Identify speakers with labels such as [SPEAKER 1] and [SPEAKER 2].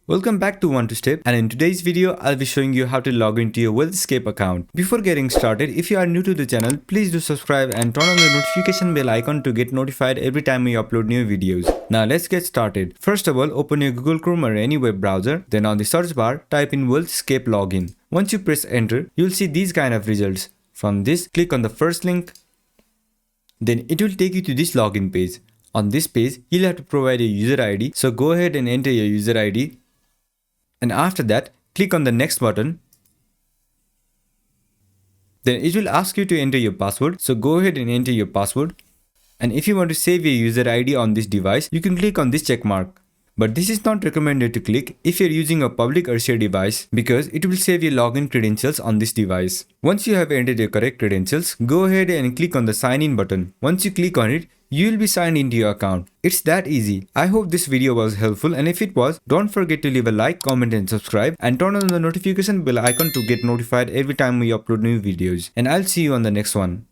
[SPEAKER 1] Welcome back to One to Step, and in today's video I'll be showing you how to log into your Wealthscape account. Before getting started, if you are new to the channel, please do subscribe and turn on the notification bell icon to get notified every time we upload new videos. Now let's get started. First of all, open your Google Chrome or any web browser. Then on the search bar, type in Wealthscape login. Once you press enter, you'll see these kind of results. From this, click on the first link. Then it will take you to this login page. On this page, you'll have to provide a user ID. So go ahead and enter your user ID. And after that, click on the next button. Then it will ask you to enter your password. So go ahead and enter your password. And if you want to save your user ID on this device, you can click on this check mark. But this is not recommended to click if you're using a public or shared device because it will save your login credentials on this device. Once you have entered your correct credentials, go ahead and click on the sign in button. Once you click on it, you will be signed into your account. It's that easy. I hope this video was helpful, and if it was, don't forget to leave a like, comment and subscribe, and turn on the notification bell icon to get notified every time we upload new videos. And I'll see you on the next one.